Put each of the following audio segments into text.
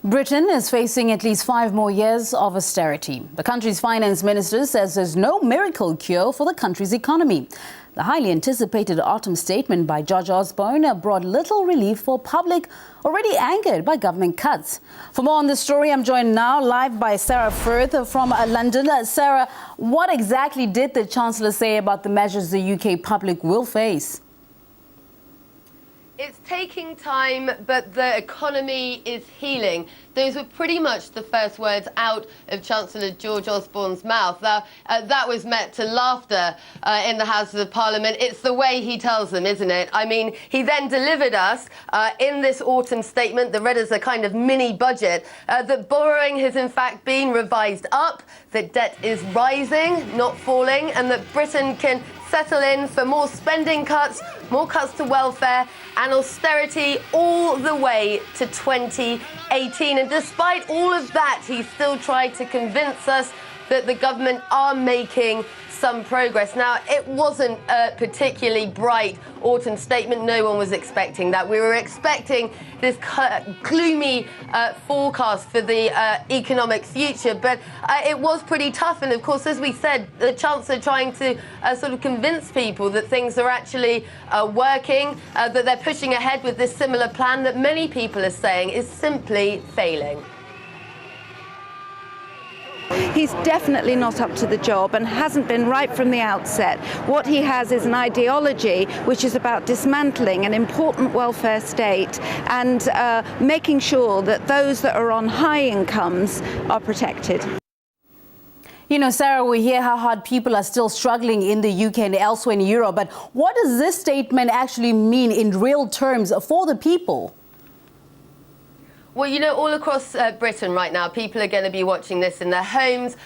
Britain is facing at least 5 more years of austerity. The country's finance minister says there's no miracle cure for the country's economy. The highly anticipated autumn statement by George Osborne brought little relief for public already angered by government cuts. For more on this story, I'm joined now live by Sarah Firth from London. Sarah, what exactly did the Chancellor say about the measures the UK public will face? It's taking time, but the economy is healing. Those were pretty much the first words out of Chancellor George Osborne's mouth. Now, that was met to laughter in the Houses of Parliament. It's the way he tells them, isn't it? I mean, he then delivered us in this autumn statement that read as a kind of mini budget that borrowing has in fact been revised up, that debt is rising, not falling, and that Britain can settle in for more spending cuts, more cuts to welfare and austerity all the way to 2018. And despite all of that, he still tried to convince us that the government are making some progress. Now, it wasn't a particularly bright autumn statement. No one was expecting that. We were expecting this gloomy forecast for the economic future, but it was pretty tough. And of course, as we said, the Chancellor trying to sort of convince people that things are actually working, that they're pushing ahead with this similar plan that many people are saying is simply failing. He's definitely not up to the job and hasn't been right from the outset. What he has is an ideology which is about dismantling an important welfare state and making sure that those that are on high incomes are protected. You know, Sarah, we hear how hard people are still struggling in the UK and elsewhere in Europe, but what does this statement actually mean in real terms for the people? Well, you know, all across Britain right now, people are going to be watching this in their homes,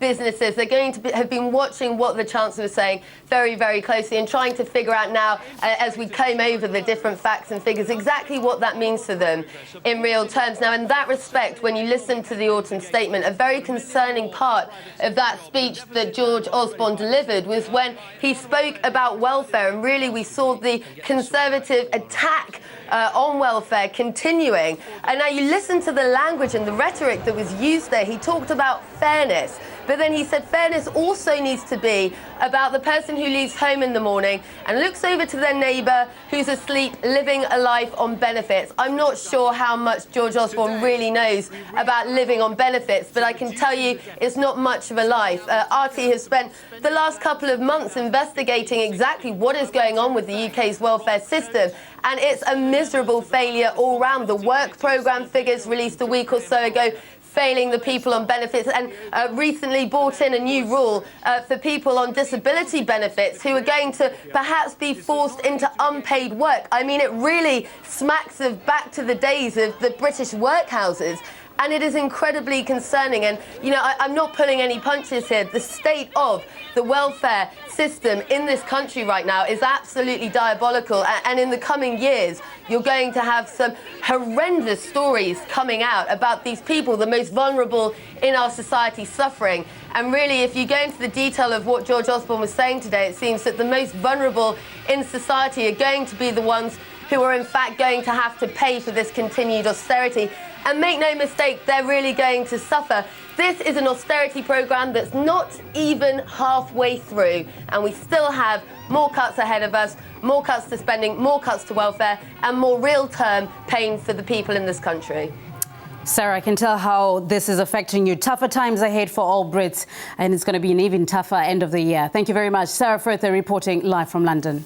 businesses. They're going to have been watching what the Chancellor was saying very, very closely and trying to figure out now, as we comb over the different facts and figures, exactly what that means to them in real terms. Now, in that respect, when you listen to the autumn statement, a very concerning part of that speech that George Osborne delivered was when he spoke about welfare. And really, we saw the Conservative attack on welfare continuing. And now you listen to the language and the rhetoric that was used there. He talked about fairness, but then he said fairness also needs to be about the person who leaves home in the morning and looks over to their neighbour who's asleep, living a life on benefits. I'm not sure how much George Osborne really knows about living on benefits, but I can tell you it's not much of a life. RT has spent the last couple of months investigating exactly what is going on with the UK's welfare system, and it's a miserable failure all round. The work programme figures released a week or so ago failing the people on benefits, and recently brought in a new rule for people on disability benefits who are going to perhaps be forced into unpaid work. I mean, it really smacks of back to the days of the British workhouses. And it is incredibly concerning. And, you know, I'm not pulling any punches here. The state of the welfare system in this country right now is absolutely diabolical. And in the coming years, you're going to have some horrendous stories coming out about these people, the most vulnerable in our society, suffering. And really, if you go into the detail of what George Osborne was saying today, it seems that the most vulnerable in society are going to be the ones who are in fact going to have to pay for this continued austerity. And make no mistake, they're really going to suffer. This is an austerity programme that's not even halfway through, and we still have more cuts ahead of us, more cuts to spending, more cuts to welfare, and more real-term pain for the people in this country. Sarah, I can tell how this is affecting you. Tougher times ahead for all Brits, and it's going to be an even tougher end of the year. Thank you very much. Sarah Firth reporting live from London.